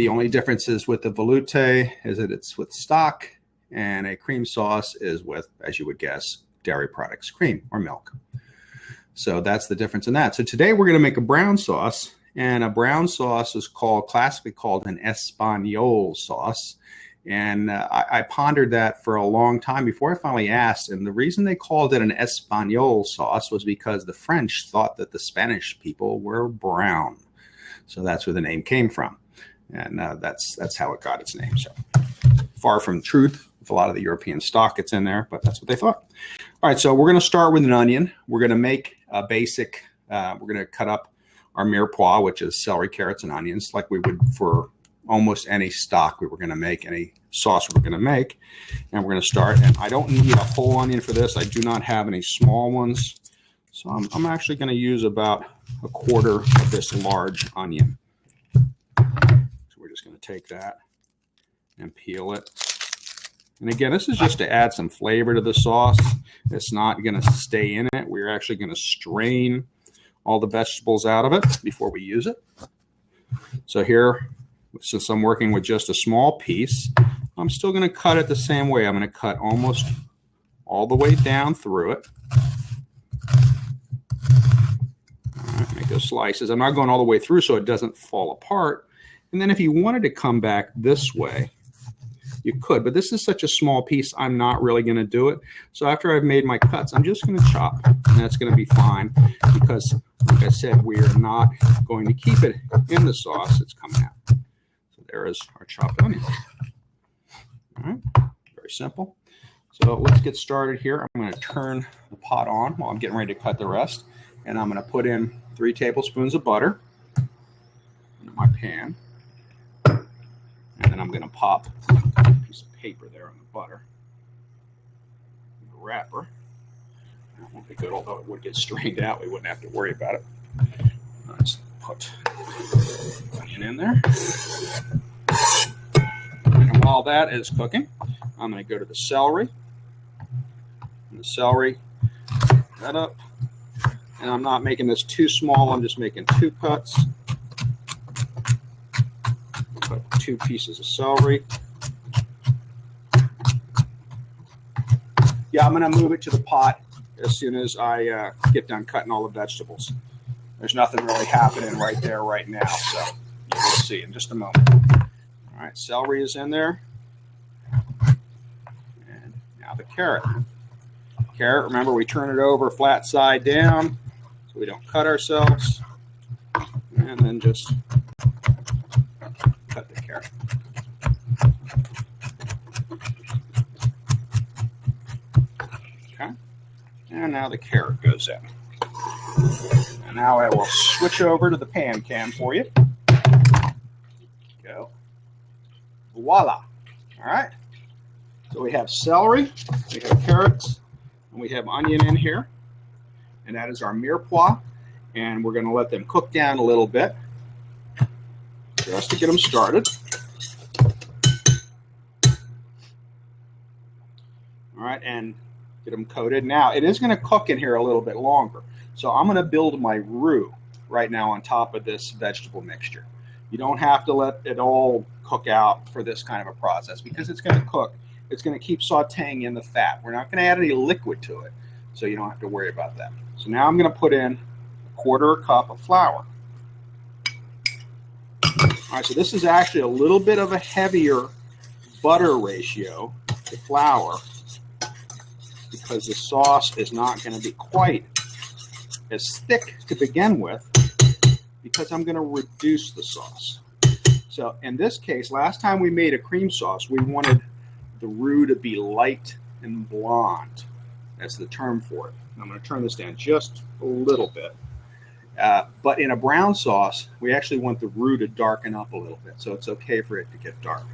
The only difference is with the velouté is that it's with stock, and a cream sauce is with, as you would guess, dairy products, cream or milk. So that's the difference in that. So today we're going to make a brown sauce, and a brown sauce is classically called an Espagnole sauce. And I pondered that for a long time before I finally asked. And the reason they called it an Espagnole sauce was because the French thought that the Spanish people were brown. So that's where the name came from. And that's how it got its name. So far from truth with a lot of the European stock that's in there, but that's what they thought. All right, so we're going to start with an onion. We're going to make a basic, we're going to cut up our mirepoix, which is celery, carrots, and onions, like we would for almost any stock we were going to make, any sauce we were going to make. And we're going to start, and I don't need a whole onion for this. I do not have any small ones. So I'm actually going to use about a quarter of this large onion. So we're just going to take that and peel it. And again, this is just to add some flavor to the sauce. It's not going to stay in it. We're actually going to strain all the vegetables out of it before we use it. So here, since I'm working with just a small piece, I'm still going to cut it the same way. I'm going to cut almost all the way down through it. All right, make those slices. I'm not going all the way through so it doesn't fall apart. And then if you wanted to come back this way, you could, but this is such a small piece, I'm not really going to do it. So after I've made my cuts, I'm just going to chop, and that's going to be fine because, like I said, we are not going to keep it in the sauce. It's coming out. So there is our chopped onion. All right, very simple. So let's get started here. I'm going to turn the pot on while I'm getting ready to cut the rest, and I'm going to put in 3 tablespoons of butter into my pan. And then I'm going to pop a piece of paper there on the butter. The wrapper. That won't be good, although it would get strained out. We wouldn't have to worry about it. Let's put onion in there. And while that is cooking, I'm going to go to the celery. And the celery, cut up. And I'm not making this too small. I'm just making 2 cuts. 2 pieces of celery. Yeah, I'm going to move it to the pot as soon as I get done cutting all the vegetables. There's nothing really happening right there right now, so you'll see in just a moment. All right, celery is in there. And now the carrot. Carrot, remember we turn it over flat side down so we don't cut ourselves. And then just cut the carrot. Okay. And now the carrot goes in. And now I will switch over to the pan cam for you. Go. Voila. All right. So we have celery, we have carrots, and we have onion in here. And that is our mirepoix. And we're going to let them cook down a little bit, just to get them started. All right, and get them coated. Now, it is going to cook in here a little bit longer. So I'm going to build my roux right now on top of this vegetable mixture. You don't have to let it all cook out for this kind of a process because it's going to cook. It's going to keep sauteing in the fat. We're not going to add any liquid to it, so you don't have to worry about that. So now I'm going to put in 1/4 cup of flour. All right, so this is actually a little bit of a heavier butter ratio to flour because the sauce is not going to be quite as thick to begin with because I'm going to reduce the sauce. So in this case, last time we made a cream sauce, we wanted the roux to be light and blonde. That's the term for it. I'm going to turn this down just a little bit. But in a brown sauce, we actually want the roux to darken up a little bit, so it's okay for it to get dark.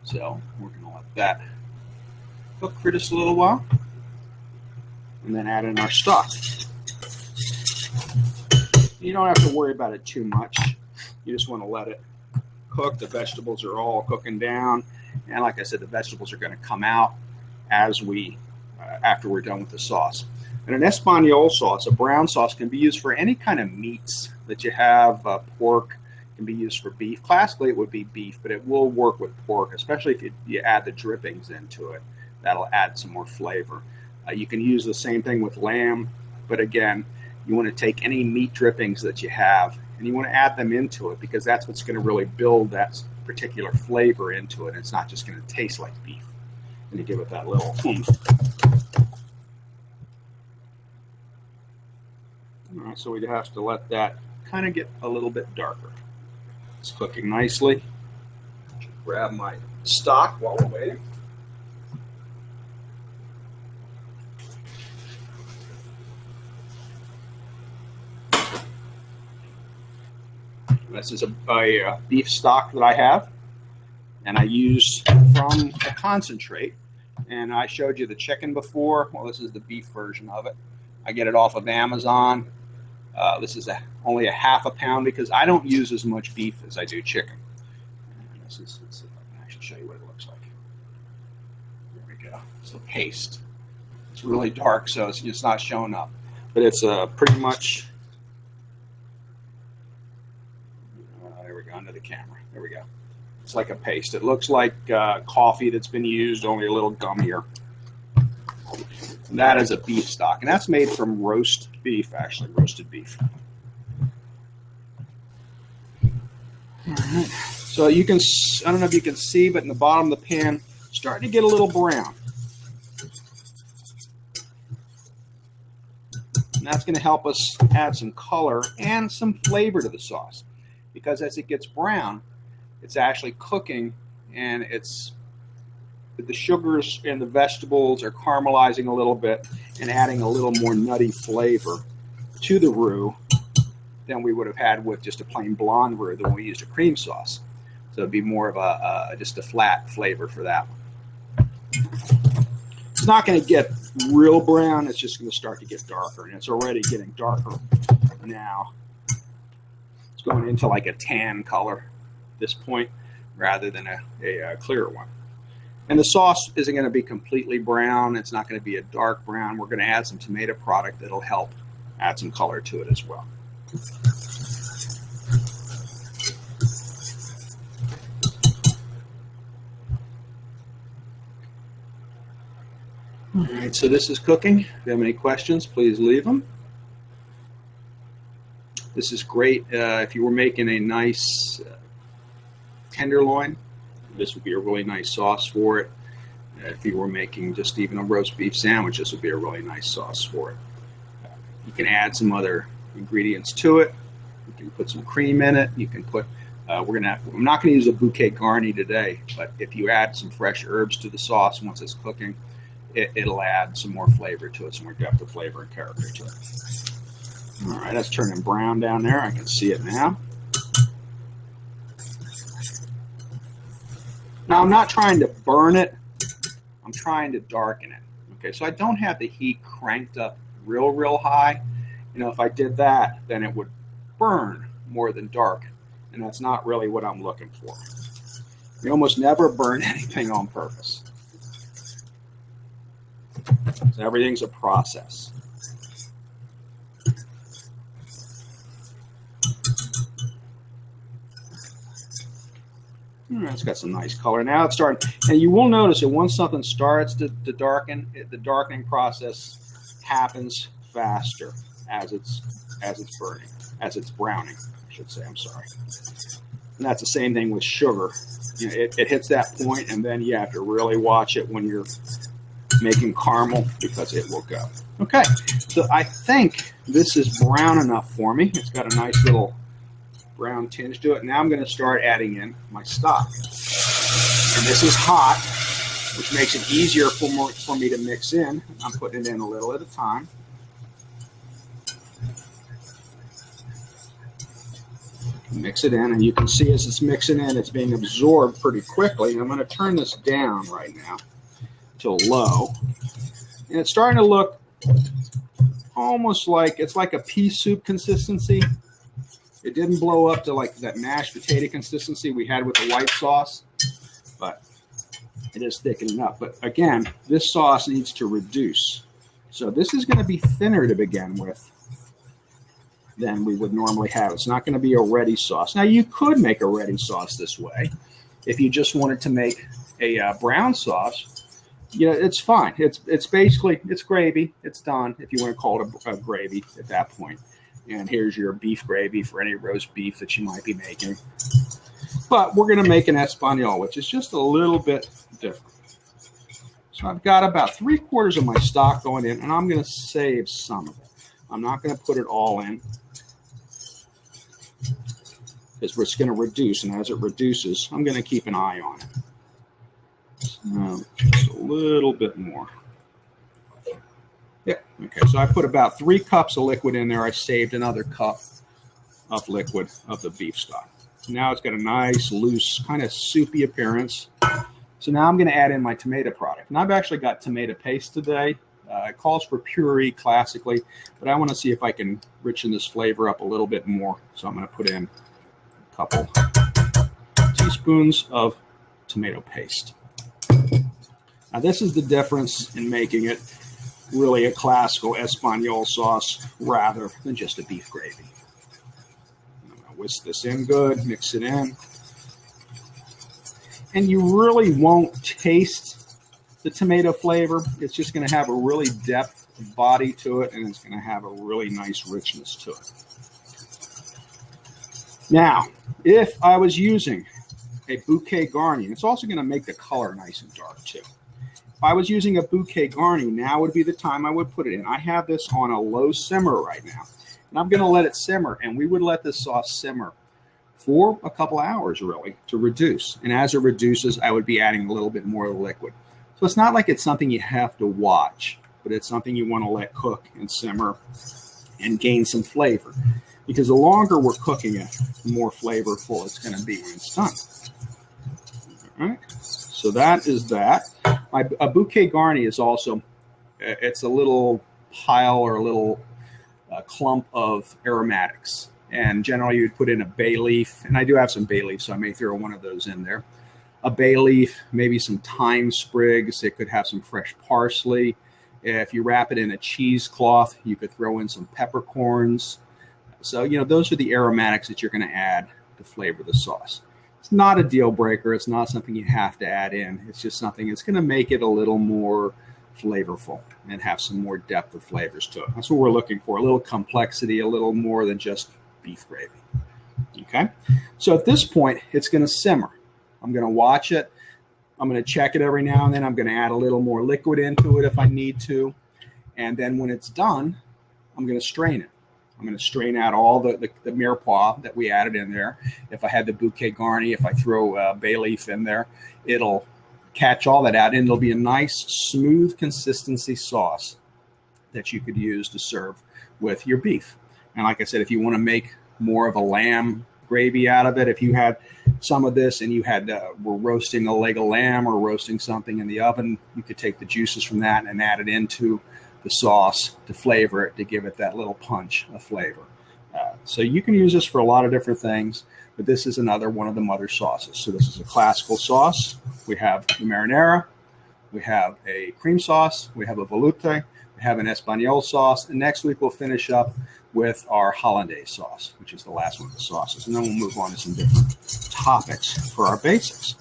So we're going to let that cook for just a little while, and then add in our stock. You don't have to worry about it too much. You just want to let it cook. The vegetables are all cooking down, and like I said, the vegetables are going to come out as we after we're done with the sauce. And an Espagnole sauce, a brown sauce, can be used for any kind of meats that you have. Pork can be used for beef. Classically, it would be beef, but it will work with pork, especially if you add the drippings into it. That'll add some more flavor. You can use the same thing with lamb, but again, you want to take any meat drippings that you have and you want to add them into it, because that's what's going to really build that particular flavor into it. It's not just going to taste like beef. And you give it that little oomph. All right, so we have to let that kind of get a little bit darker. It's cooking nicely. Grab my stock while we're waiting. This is a beef stock that I have, and I use from a concentrate. And I showed you the chicken before. Well, this is the beef version of it. I get it off of Amazon. This is only a half a pound because I don't use as much beef as I do chicken. And let's see if I can actually show you what it looks like. There we go. It's a paste. It's really dark, so it's not showing up. But it's pretty much... there we go, under the camera. There we go. It's like a paste. It looks like coffee that's been used, only a little gummier. And that is a beef stock, and that's made from roast beef, actually, roasted beef. All right. So you can, I don't know if you can see, but in the bottom of the pan, starting to get a little brown. And that's going to help us add some color and some flavor to the sauce, because as it gets brown, it's actually cooking, and the sugars and the vegetables are caramelizing a little bit and adding a little more nutty flavor to the roux than we would have had with just a plain blonde roux when we used a cream sauce. So it'd be more of just a flat flavor for that one. It's not going to get real brown. It's just going to start to get darker, and it's already getting darker now. It's going into like a tan color at this point rather than a clearer one. And the sauce isn't going to be completely brown. It's not going to be a dark brown. We're going to add some tomato product that'll help add some color to it as well. All right, so this is cooking. If you have any questions, please leave them. This is great if you were making a nice tenderloin. This would be a really nice sauce for it. If you were making just even a roast beef sandwich, this would be a really nice sauce for it. You can add some other ingredients to it. You can put some cream in it. You can put, I'm not going to use a bouquet garni today, but if you add some fresh herbs to the sauce once it's cooking, it'll add some more flavor to it, some more depth of flavor and character to it. All right, that's turning brown down there. I can see it now. Now, I'm not trying to burn it. I'm trying to darken it. Okay, so I don't have the heat cranked up real high. You know, if I did that, then it would burn more than darken. And that's not really what I'm looking for. You almost never burn anything on purpose. So everything's a process. It's got some nice color. Now it's starting, and you will notice that once something starts to darken, the darkening process happens faster as it's browning, I should say. I'm sorry. And that's the same thing with sugar. You know, it hits that point, and then you have to really watch it when you're making caramel, because it will go. Okay, so I think this is brown enough for me. It's got a nice little brown tinge to it. Now I'm going to start adding in my stock. And this is hot, which makes it easier for me to mix in. I'm putting it in a little at a time. Mix it in, and you can see as it's mixing in, it's being absorbed pretty quickly. And I'm going to turn this down right now to low. And it's starting to look almost like, it's like a pea soup consistency. It didn't blow up to like that mashed potato consistency we had with the white sauce, but it is thickening up. But again, this sauce needs to reduce So this is going to be thinner to begin with than we would normally have. It's not going to be a ready sauce. Now, you could make a ready sauce this way if you just wanted to make a brown sauce. You know, it's fine. It's basically, it's gravy. It's done, if you want to call it a gravy at that point. And here's your beef gravy for any roast beef that you might be making. But we're going to make an Espagnole, which is just a little bit different. So I've got about 3/4 of my stock going in, and I'm going to save some of it. I'm not going to put it all in because it's going to reduce, and as it reduces, I'm going to keep an eye on it. So just a little bit more. Yeah, okay, so I put about 3 cups of liquid in there. I saved another cup of liquid of the beef stock. Now it's got a nice, loose, kind of soupy appearance. So now I'm going to add in my tomato product. And I've actually got tomato paste today. It calls for puree classically, but I want to see if I can richen this flavor up a little bit more. So I'm going to put in a couple teaspoons of tomato paste. Now this is the difference in making it really a classical Espagnole sauce rather than just a beef gravy. I'm going to whisk this in good, mix it in. And you really won't taste the tomato flavor. It's just going to have a really depth body to it, and it's going to have a really nice richness to it. Now, if I was using a bouquet garni, it's also going to make the color nice and dark too. If I was using a bouquet garni, now would be the time I would put it in. I have this on a low simmer right now, and I'm going to let it simmer, and we would let this sauce simmer for a couple hours, really, to reduce. And as it reduces, I would be adding a little bit more of the liquid. So it's not like it's something you have to watch, but it's something you want to let cook and simmer and gain some flavor. Because the longer we're cooking it, the more flavorful it's going to be when it's done. All right, so that is that. A bouquet garni is also, it's a little pile or a little clump of aromatics. And generally you'd put in a bay leaf, and I do have some bay leaf, so I may throw one of those in there. A bay leaf, maybe some thyme sprigs. It could have some fresh parsley. If you wrap it in a cheesecloth, you could throw in some peppercorns. So, you know, those are the aromatics that you're going to add to flavor the sauce. It's not a deal breaker. It's not something you have to add in. It's just something that's going to make it a little more flavorful and have some more depth of flavors to it. That's what we're looking for, a little complexity, a little more than just beef gravy. Okay, so at this point, it's going to simmer. I'm going to watch it. I'm going to check it every now and then. I'm going to add a little more liquid into it if I need to. And then when it's done, I'm going to strain it. I'm going to strain out all the mirepoix that we added in there. If I had the bouquet garni, if I throw bay leaf in there, it'll catch all that out, and it'll be a nice, smooth consistency sauce that you could use to serve with your beef. And like I said, if you want to make more of a lamb gravy out of it, if you had some of this and you had were roasting a leg of lamb or roasting something in the oven, you could take the juices from that and add it into the sauce to flavor it, to give it that little punch of flavor. So you can use this for a lot of different things, but this is another one of the mother sauces. So this is a classical sauce. We have the marinara, we have a cream sauce, we have a veloute, we have an Espagnole sauce, and next week we'll finish up with our hollandaise sauce, which is the last one of the sauces. And then we'll move on to some different topics for our basics.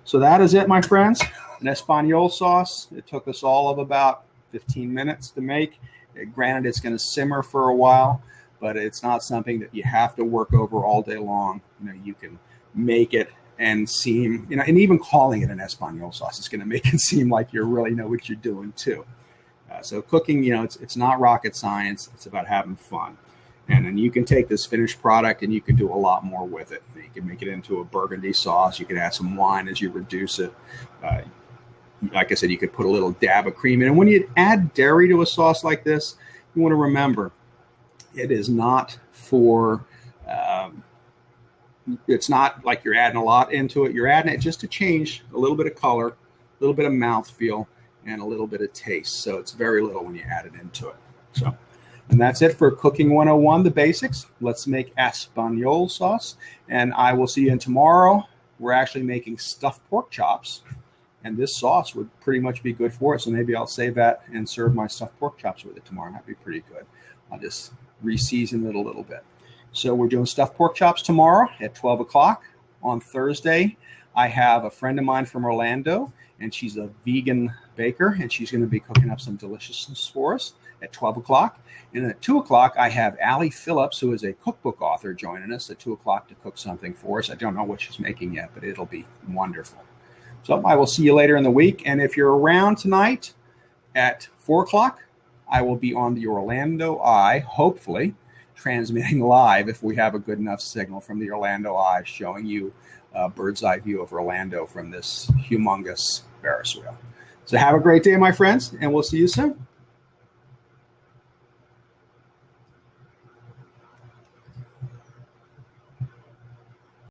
So that is it, my friends. An Espagnole sauce. It took us all of about 15 minutes to make. Granted, it's going to simmer for a while, but it's not something that you have to work over all day long. You know, you can make it and seem, you know, and even calling it an Espagnole sauce is going to make it seem like you really know what you're doing too. So cooking, you know, it's not rocket science. It's about having fun. And then you can take this finished product and you can do a lot more with it. You can make it into a burgundy sauce. You can add some wine as you reduce it. Like I said, you could put a little dab of cream in. And when you add dairy to a sauce like this, you want to remember it is not for, it's not like you're adding a lot into it. You're adding it just to change a little bit of color, a little bit of mouthfeel, and a little bit of taste. So it's very little when you add it into it. So, and that's it for Cooking 101, the basics. Let's make Espagnole sauce. And I will see you in tomorrow. We're actually making stuffed pork chops. And this sauce would pretty much be good for it. So maybe I'll save that and serve my stuffed pork chops with it tomorrow. That'd be pretty good. I'll just re-season it a little bit. So we're doing stuffed pork chops tomorrow at 12 o'clock. On Thursday, I have a friend of mine from Orlando, and she's a vegan baker, and she's going to be cooking up some deliciousness for us at 12 o'clock. And then at 2 o'clock, I have Allie Phillips, who is a cookbook author, joining us at 2 o'clock to cook something for us. I don't know what she's making yet, but it'll be wonderful. So I will see you later in the week. And if you're around tonight at 4 o'clock, I will be on the Orlando Eye, hopefully, transmitting live if we have a good enough signal from the Orlando Eye, showing you a bird's eye view of Orlando from this humongous Ferris wheel. So have a great day, my friends, and we'll see you soon.